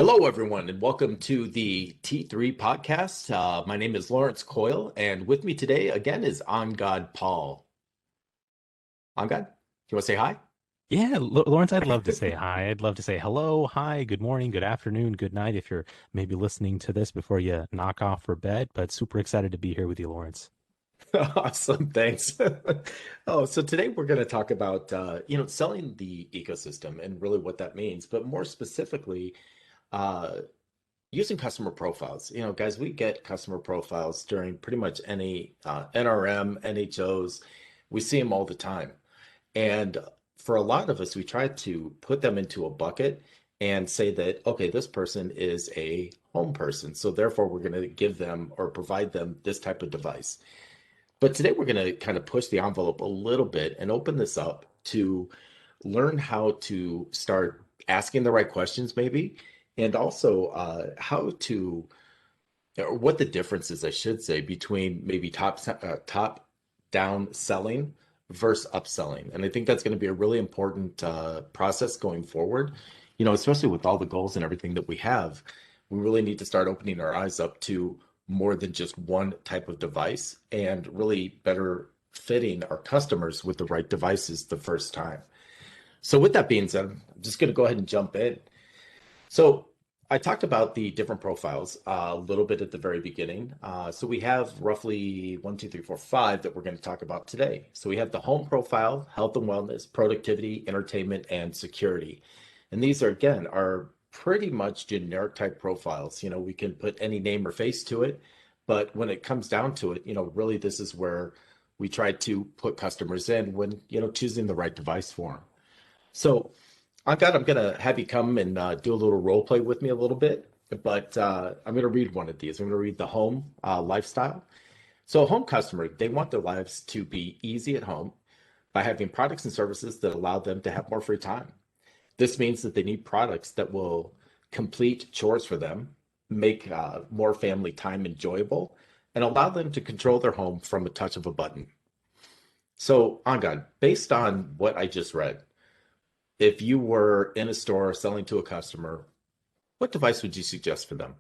Hello, everyone, and welcome to the T3 podcast. My name is Lawrence Coyle, and with me today again is On God Paul. On God, you want to say hi? Yeah, Lawrence, I'd love to say hi. I'd love to say hello, hi, good morning, good afternoon, good night if you're maybe listening to this before you knock off for bed, but super excited to be here with you, Lawrence. Awesome, thanks. Oh, so today we're going to talk about selling the ecosystem and really what that means, but more specifically, uh, using customer profiles. Guys, we get customer profiles during pretty much any NRM, NHOs. We see them all the time. And for a lot of us, we try to put them into a bucket and say that, okay, this person is a home person. So therefore, we're going to give them or provide them this type of device. But today, we're going to kind of push the envelope a little bit and open this up to learn how to start asking the right questions, maybe, and also how to, or what the difference is, I should say, between maybe top down selling versus upselling. And I think that's going to be a really important process going forward. Especially with all the goals and everything that we have, we really need to start opening our eyes up to more than just one type of device and really better fitting our customers with the right devices the first time. So with that being said, I'm just going to go ahead and jump in. So I talked about the different profiles a little bit at the very beginning. So we have roughly one, two, three, four, five that we're going to talk about today. So we have the home profile, health and wellness, productivity, entertainment, and security. And these are, again, are pretty much generic type profiles. We can put any name or face to it, but when it comes down to it, really this is where we try to put customers in when, choosing the right device for them. So I'm gonna have you come and do a little role play with me a little bit, but I'm gonna read one of these. I'm gonna read the home lifestyle. So a home customer, they want their lives to be easy at home by having products and services that allow them to have more free time. This means that they need products that will complete chores for them, make more family time enjoyable, and allow them to control their home from a touch of a button. So, Angad, based on what I just read, if you were in a store selling to a customer, what device would you suggest for them?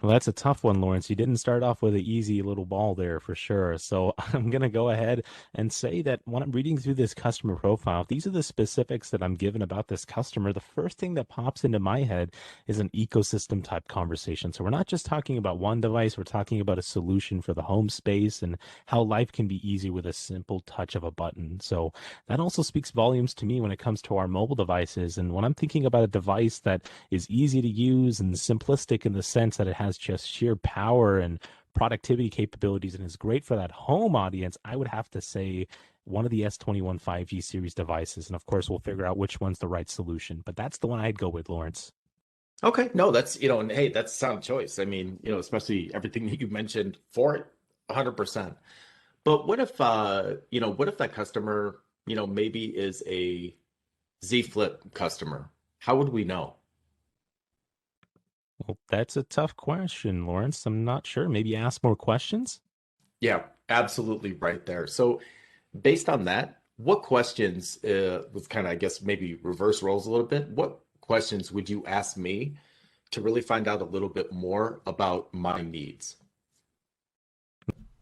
Well, that's a tough one, Lawrence. You didn't start off with an easy little ball there for sure. So I'm going to go ahead and say that when I'm reading through this customer profile, if these are the specifics that I'm given about this customer. The first thing that pops into my head is an ecosystem type conversation. So we're not just talking about one device, we're talking about a solution for the home space and how life can be easy with a simple touch of a button. So that also speaks volumes to me when it comes to our mobile devices. And when I'm thinking about a device that is easy to use and simplistic in the sense that it has just sheer power and productivity capabilities and is great for that home audience, I would have to say one of the S21 5G series devices. And of course, we'll figure out which one's the right solution. But that's the one I'd go with, Lawrence. Okay, no, that's, and hey, that's a sound choice. I mean, especially everything that you mentioned for it, 100%. But what if, what if that customer, maybe is a Z Flip customer? How would we know? Well, that's a tough question, Lawrence. I'm not sure. Maybe ask more questions. Yeah, absolutely right there. So based on that, what questions, with kind of, I guess, maybe reverse roles a little bit, what questions would you ask me to really find out a little bit more about my needs?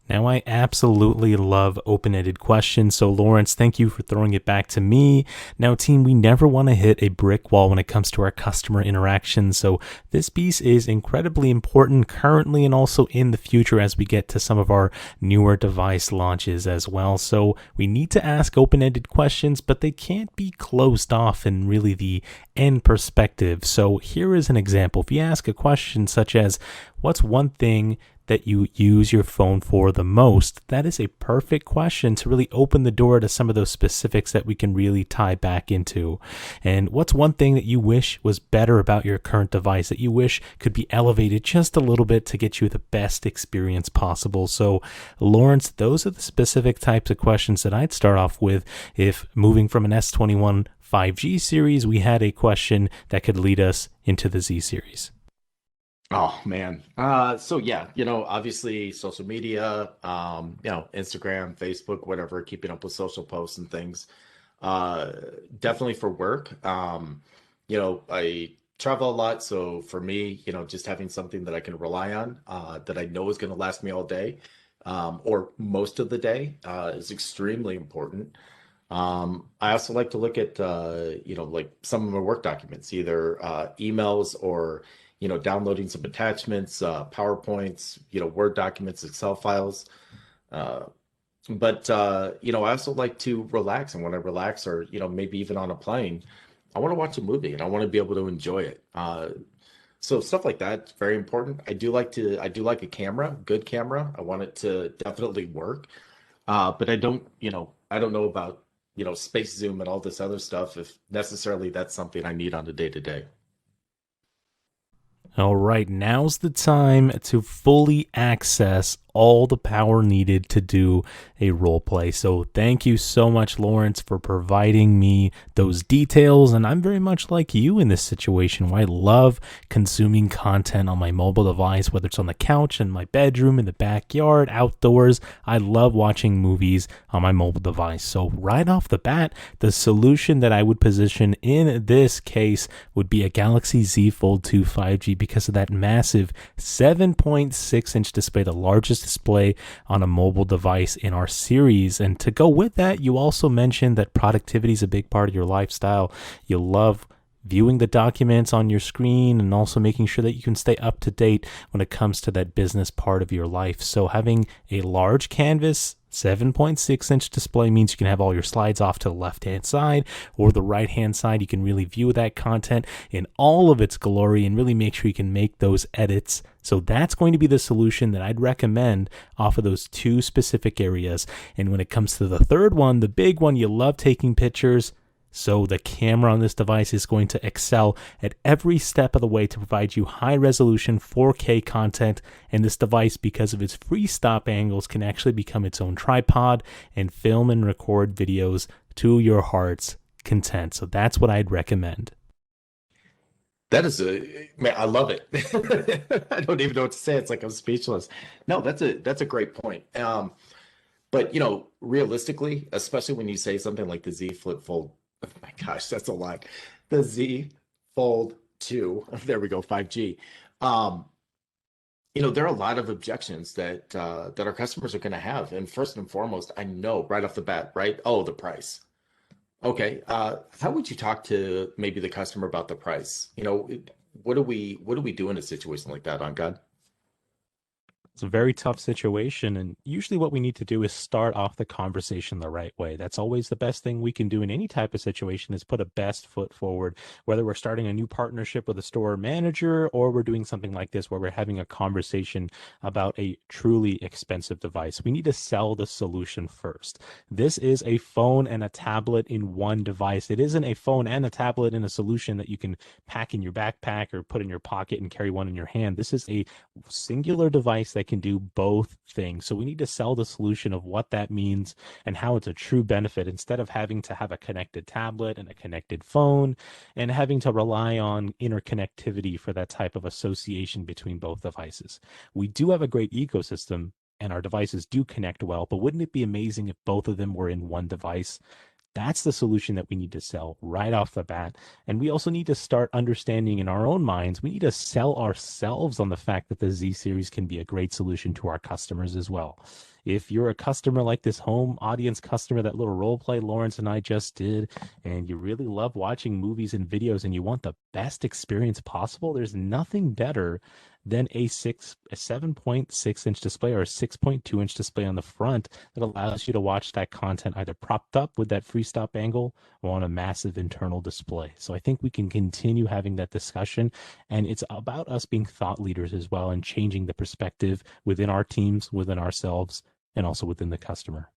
Now, I absolutely love open ended questions. So, Lawrence, thank you for throwing it back to me. Now, team, we never want to hit a brick wall when it comes to our customer interaction. So, this piece is incredibly important currently and also in the future as we get to some of our newer device launches as well. So, we need to ask open ended questions, but they can't be closed off in really the end perspective. So, here is an example. If you ask a question such as, what's one thing that you use your phone for the most? That is a perfect question to really open the door to some of those specifics that we can really tie back into. And what's one thing that you wish was better about your current device, that you wish could be elevated just a little bit to get you the best experience possible? So, Lawrence, those are the specific types of questions that I'd start off with. If moving from an S21 5G series, we had a question that could lead us into the Z series. Oh man. So yeah, obviously social media, Instagram, Facebook, whatever, keeping up with social posts and things. Uh, Definitely for work. I travel a lot, so for me, just having something that I can rely on, that I know is going to last me all day, or most of the day, is extremely important. I also like to look at, like some of my work documents, either emails or, downloading some attachments, PowerPoints, Word documents, Excel files. Uh, but I also like to relax. And when I relax, or, maybe even on a plane, I want to watch a movie and I want to be able to enjoy it. So stuff like that's very important. I do like a camera, good camera. I want it to definitely work. But I don't know about, space zoom and all this other stuff, if necessarily that's something I need on a day to day. All right, now's the time to fully access all the power needed to do a role play. So, thank you so much, Lawrence, for providing me those details. And I'm very much like you in this situation where I love consuming content on my mobile device, whether it's on the couch, in my bedroom, in the backyard, outdoors. I love watching movies on my mobile device. So, right off the bat, the solution that I would position in this case would be a Galaxy Z Fold 2 5G because of that massive 7.6-inch display, the largest display on a mobile device in our series. And to go with that, you also mentioned that productivity is a big part of your lifestyle. You love viewing the documents on your screen and also making sure that you can stay up to date when it comes to that business part of your life. So having a large canvas 7.6-inch display means you can have all your slides off to the left-hand side or the right-hand side. You can really view that content in all of its glory and really make sure you can make those edits. So that's going to be the solution that I'd recommend off of those two specific areas. And when it comes to the third one, the big one, you love taking pictures. So the camera on this device is going to excel at every step of the way to provide you high resolution 4K content. And this device, because of its free stop angles, can actually become its own tripod and film and record videos to your heart's content. So that's what I'd recommend. That is man, I love it. I don't even know what to say. It's like I'm speechless. No, that's a great point. But realistically, especially when you say something like the Z Flip Fold, oh my gosh, that's a lot. The Z Fold 2, there we go, 5G. Um, there are a lot of objections that our customers are going to have. And first and foremost, I know right off the bat, right? Oh, the price. Okay. How would you talk to maybe the customer about the price? What do we do in a situation like that, on God? It's a very tough situation. And usually, what we need to do is start off the conversation the right way. That's always the best thing we can do in any type of situation is put a best foot forward, whether we're starting a new partnership with a store manager or we're doing something like this where we're having a conversation about a truly expensive device. We need to sell the solution first. This is a phone and a tablet in one device. It isn't a phone and a tablet in a solution that you can pack in your backpack or put in your pocket and carry one in your hand. This is a singular device that can do both things. So we need to sell the solution of what that means and how it's a true benefit instead of having to have a connected tablet and a connected phone and having to rely on interconnectivity for that type of association between both devices. We do have a great ecosystem and our devices do connect well, but wouldn't it be amazing if both of them were in one device? That's the solution that we need to sell right off the bat. And we also need to start understanding in our own minds, we need to sell ourselves on the fact that the Z series can be a great solution to our customers as well. If you're a customer like this home audience customer, that little role play Lawrence and I just did, and you really love watching movies and videos and you want the best experience possible, there's nothing better than a 7.6-inch display or a 6.2-inch display on the front that allows you to watch that content either propped up with that free stop angle or on a massive internal display. So I think we can continue having that discussion, and it's about us being thought leaders as well and changing the perspective within our teams, within ourselves, and also within the customer.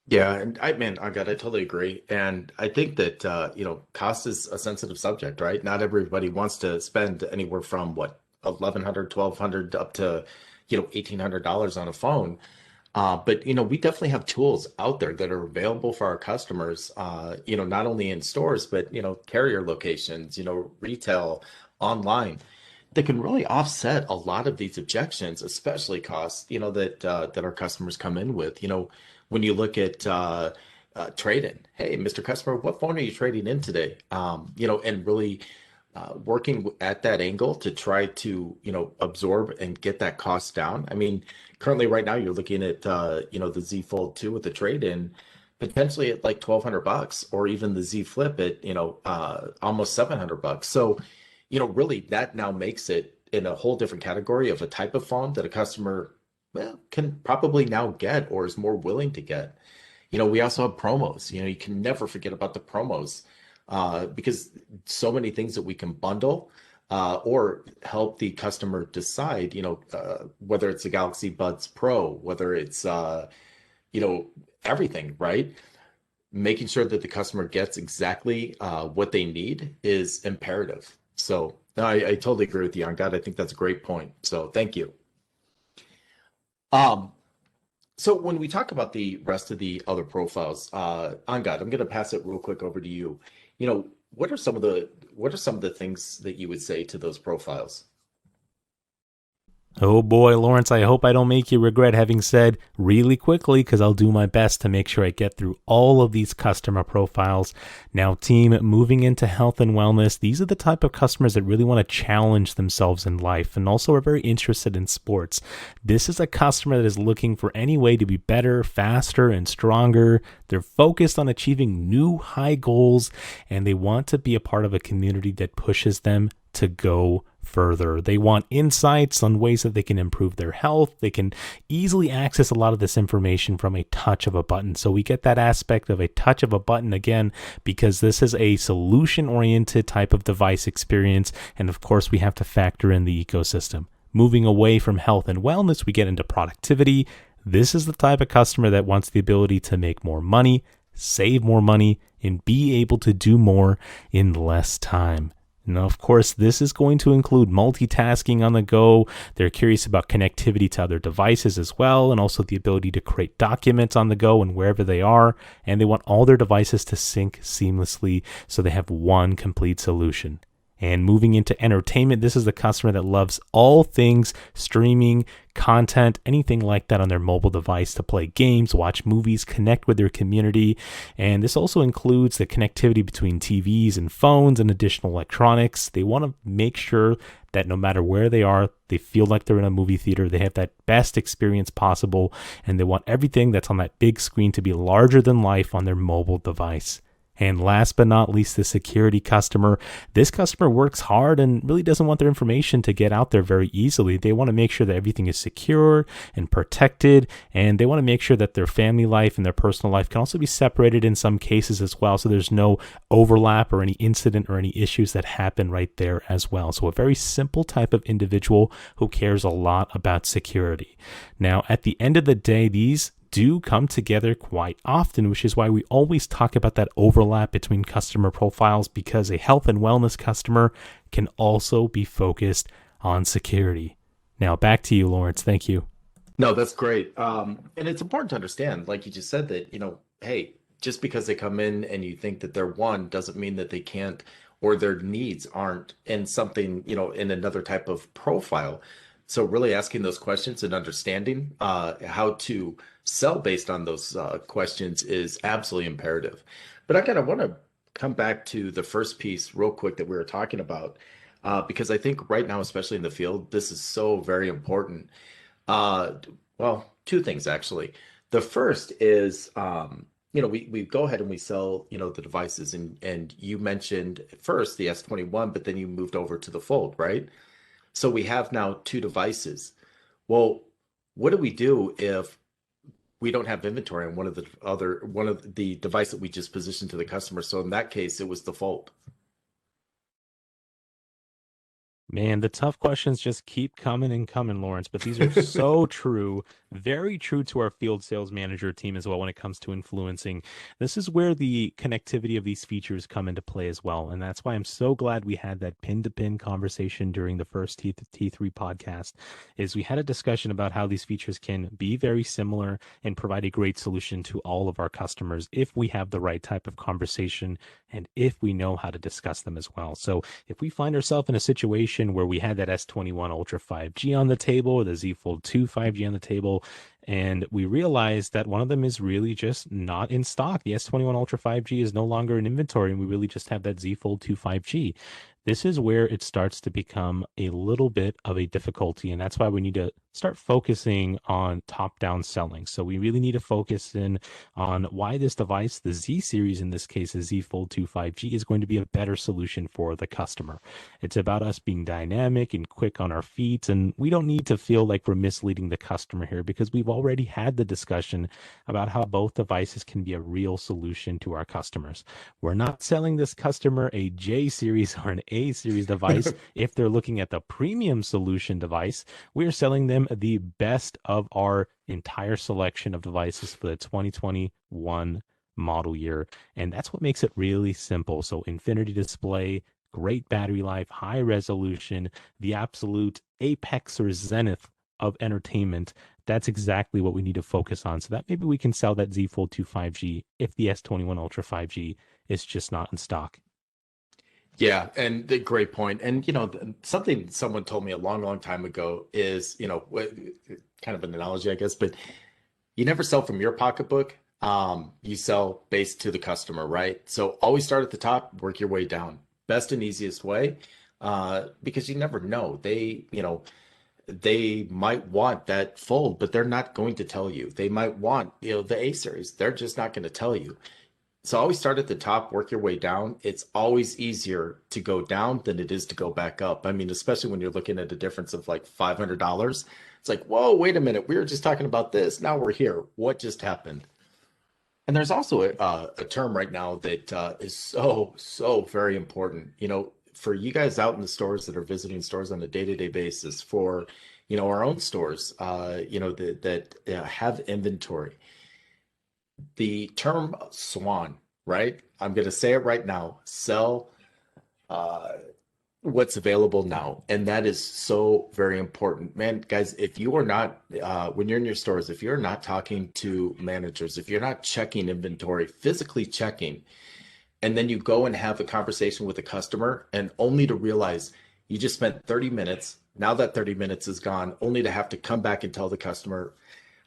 Yeah, and I got, I totally agree. And I think that, cost is a sensitive subject, right? Not everybody wants to spend anywhere from what, 1,100, 1,200 up to, $1,800 on a phone. But we definitely have tools out there that are available for our customers, not only in stores, but carrier locations, retail, online, that can really offset a lot of these objections, especially costs, that our customers come in with. When you look at trade-in, hey, Mr. Customer, what phone are you trading in today? And really working at that angle to try to, absorb and get that cost down. I mean, currently right now you're looking at, the Z Fold 2 with the trade-in potentially at like 1,200 bucks, or even the Z Flip at, almost 700 bucks. So, really that now makes it in a whole different category of a type of phone that a customer, well, can probably now get or is more willing to get. We also have promos. You can never forget about the promos, because so many things that we can bundle, or help the customer decide, whether it's the Galaxy Buds Pro, whether it's, you know, everything, right? Making sure that the customer gets exactly what they need is imperative. So no, I totally agree with you on God. I think that's a great point. So thank you. Um, So when we talk about the rest of the other profiles, Angad, I'm going to pass it real quick over to you. What are some of the things that you would say to those profiles? Oh boy, Lawrence, I hope I don't make you regret having said really quickly because I'll do my best to make sure I get through all of these customer profiles. Now, team, moving into health and wellness, these are the type of customers that really want to challenge themselves in life and also are very interested in sports. This is a customer that is looking for any way to be better, faster, and stronger. They're focused on achieving new high goals and they want to be a part of a community that pushes them to go further. They want insights on ways that they can improve their health. They can easily access a lot of this information from a touch of a button. So we get that aspect of a touch of a button again, because this is a solution oriented type of device experience. And of course, we have to factor in the ecosystem. Moving away from health and wellness, we get into productivity. This is the type of customer that wants the ability to make more money, save more money, and be able to do more in less time. Now, of course, this is going to include multitasking on the go. They're curious about connectivity to other devices as well, and also the ability to create documents on the go and wherever they are. And they want all their devices to sync seamlessly so they have one complete solution. And moving into entertainment, this is the customer that loves all things streaming, content, anything like that on their mobile device to play games, watch movies, connect with their community. And this also includes the connectivity between TVs and phones and additional electronics. They want to make sure that no matter where they are, they feel like they're in a movie theater. They have that best experience possible, and they want everything that's on that big screen to be larger than life on their mobile device. And last but not least, the security customer. This customer works hard and really doesn't want their information to get out there very easily. They want to make sure that everything is secure and protected, and they want to make sure that their family life and their personal life can also be separated in some cases as well, so there's no overlap or any incident or any issues that happen right there as well. So a very simple type of individual who cares a lot about security. Now, at the end of the day, these do come together quite often, which is why we always talk about that overlap between customer profiles, because a health and wellness customer can also be focused on security. Now back to you, Lawrence. Thank you. No, that's great. And it's important to understand, like you just said, that, hey, just because they come in and you think that they're one doesn't mean that they can't, or their needs aren't in something, in another type of profile. So really asking those questions and understanding how to sell based on those questions is absolutely imperative. But I want to come back to the first piece real quick that we were talking about, because I think right now, especially in the field, this is so very important. Uh, well, two things actually. The first is, we go ahead and we sell, the devices, and you mentioned first the S21, but then you moved over to the Fold, right? So we have now two devices. Well, what do we do if we don't have inventory on one of the device that we just positioned to the customer? So in that case, it was the Fold. Man, the tough questions just keep coming and coming, Lawrence, but these are so true, very true to our field sales manager team as well when it comes to influencing. This is where the connectivity of these features come into play as well. And that's why I'm so glad we had that pin to pin conversation during the first T3 podcast, is we had a discussion about how these features can be very similar and provide a great solution to all of our customers if we have the right type of conversation and if we know how to discuss them as well. So if we find ourselves in a situation where we had that S21 Ultra 5G on the table, or the Z Fold 2 5G on the table, and we realized that one of them is really just not in stock. The S21 Ultra 5G is no longer in inventory, and we really just have that Z Fold 2 5G. This is where it starts to become a little bit of a difficulty. And that's why we need to start focusing on top down selling. So we really need to focus in on why this device, the Z series in this case, the Z Fold 2 5G, is going to be a better solution for the customer. It's about us being dynamic and quick on our feet. And we don't need to feel like we're misleading the customer here because we've already had the discussion about how both devices can be a real solution to our customers. We're not selling this customer a J series or an A series device. If they're looking at the premium solution device, we're selling them the best of our entire selection of devices for the 2021 model year. And that's what makes it really simple. So, infinity display, great battery life, high resolution, the absolute apex or zenith of entertainment. That's exactly what we need to focus on. So that maybe we can sell that Z Fold 2 5G if the S21 Ultra 5G is just not in stock. Yeah, and the great point. And something someone told me a long, long time ago is, kind of an analogy, I guess, but you never sell from your pocketbook. You sell based to the customer, right? So always start at the top, work your way down. Best and easiest way, because you never know. They might want that fold, but they're not going to tell you. They might want, the A series. They're just not going to tell you. So always start at the top, work your way down. It's always easier to go down than it is to go back up. I mean, especially when you're looking at a difference of like $500. It's like, whoa, wait a minute. We were just talking about this. Now we're here. What just happened? And there's also a term right now that is so, so very important. For you guys out in the stores that are visiting stores on a day-to-day basis, for, our own stores, that have inventory, the term SWAN, right? I'm going to say it right now. Sell uh, what's available now. And that is so very important. Man, guys, if you are not, when you're in your stores, if you're not talking to managers, if you're not checking inventory, physically checking, and then you go and have a conversation with a customer and only to realize you just spent 30 minutes. Now that 30 minutes is gone, only to have to come back and tell the customer,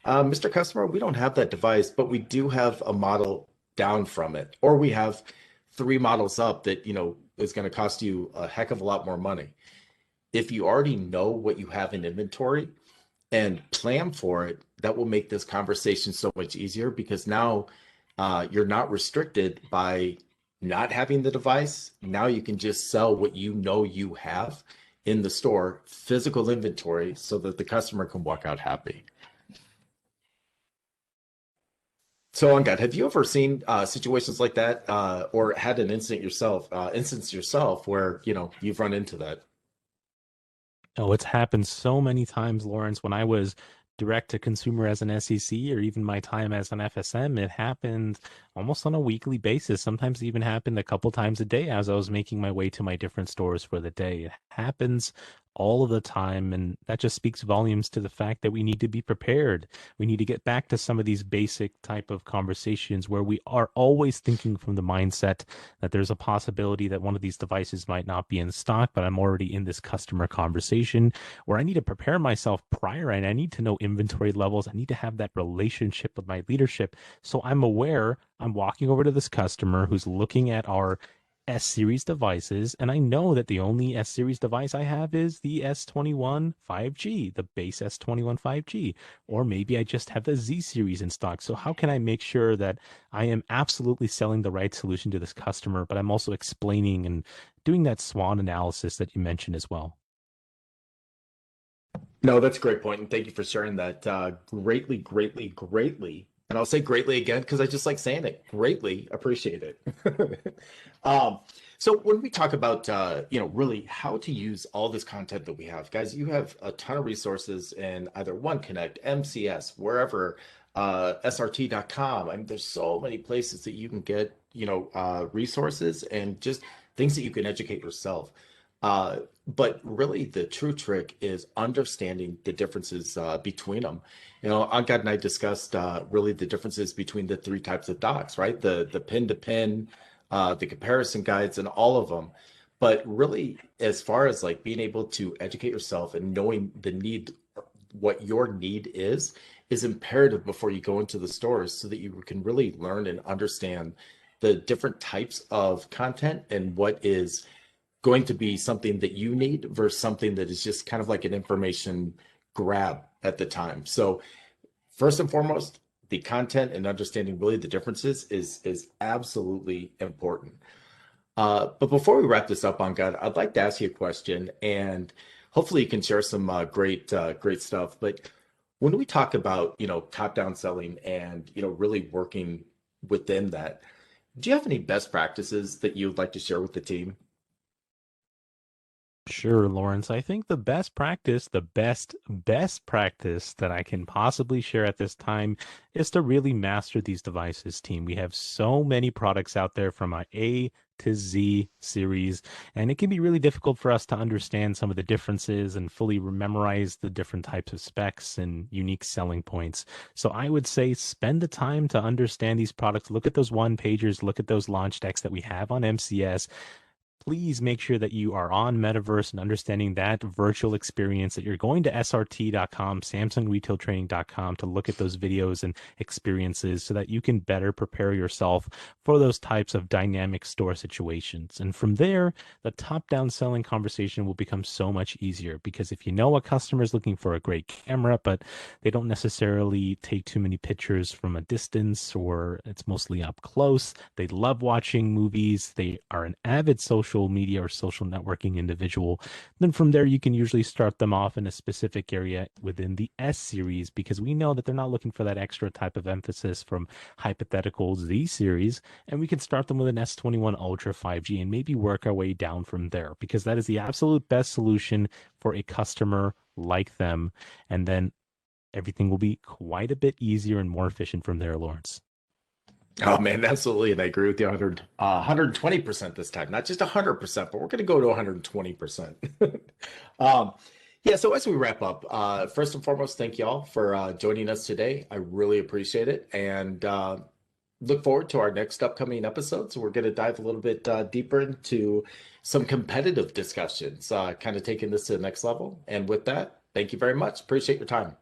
Mr. Customer, we don't have that device, but we do have a model down from it, or we have three models up that, is going to cost you a heck of a lot more money. If you already know what you have in inventory and plan for it, that will make this conversation so much easier because now you're not restricted by not having the device. Now you can just sell what you know you have in the store, physical inventory, so that the customer can walk out happy. So, on God, have you ever seen situations like that, or had an instance yourself where you've run into that? Oh, it's happened so many times, Lawrence. When I was direct to consumer as an SEC or even my time as an FSM, it happened almost on a weekly basis. Sometimes it even happened a couple times a day as I was making my way to my different stores for the day. It happens all of the time, and that just speaks volumes to the fact that we need to be prepared. We need to get back to some of these basic type of conversations where we are always thinking from the mindset that there's a possibility that one of these devices might not be in stock, but I'm already in this customer conversation where I need to prepare myself prior and I need to know inventory levels. I need to have that relationship with my leadership. So I'm aware I'm walking over to this customer who's looking at our S series devices, and I know that the only S series device I have is the S21 5G, the base S21 5G, or maybe I just have the Z series in stock. So, how can I make sure that I am absolutely selling the right solution to this customer, but I'm also explaining and doing that SWOT analysis that you mentioned as well? No, that's a great point, and thank you for sharing that. Greatly, greatly, greatly, and I'll say greatly again because I just like saying it. Greatly appreciate it. um, so when we talk about really how to use all this content that we have, guys, you have a ton of resources in either OneConnect, MCS, wherever, SRT.com. I mean, there's so many places that you can get resources and just things that you can educate yourself. But really, the true trick is understanding the differences between them. Ankad and I discussed really the differences between the three types of docs, right? The pin to pin, the comparison guides, and all of them. But really, as far as like being able to educate yourself and knowing the need, what your need is imperative before you go into the stores so that you can really learn and understand the different types of content and what is going to be something that you need versus something that is just kind of like an information grab at the time. So first and foremost, the content and understanding really the differences is absolutely important. But before we wrap this up on God, I'd like to ask you a question, and hopefully you can share some great stuff. But when we talk about top-down selling and really working within that, do you have any best practices that you would like to share with the team? Sure, Lawrence. I think the best practice, the best practice that I can possibly share at this time is to really master these devices, team. We have so many products out there from our A to Z series, and it can be really difficult for us to understand some of the differences and fully memorize the different types of specs and unique selling points. So I would say spend the time to understand these products. Look at those one pagers, look at those launch decks that we have on MCS. Please make sure that you are on Metaverse and understanding that virtual experience, that you're going to SRT.com, SamsungRetailTraining.com to look at those videos and experiences so that you can better prepare yourself for those types of dynamic store situations. And from there, the top-down selling conversation will become so much easier because if you know a customer is looking for a great camera, but they don't necessarily take too many pictures from a distance or it's mostly up close, they love watching movies, they are an avid social media or social networking individual, then from there you can usually start them off in a specific area within the S series because we know that they're not looking for that extra type of emphasis from hypothetical Z series, and we can start them with an S21 Ultra 5G and maybe work our way down from there because that is the absolute best solution for a customer like them. And then everything will be quite a bit easier and more efficient from there, Lawrence. Oh man, absolutely. And I agree with you 120% this time, not just 100%, but we're going to go to 120%. Um, yeah, so as we wrap up, first and foremost, thank you all for joining us today. I really appreciate it and look forward to our next upcoming episodes. We're going to dive a little bit deeper into some competitive discussions, kind of taking this to the next level. And with that, thank you very much. Appreciate your time.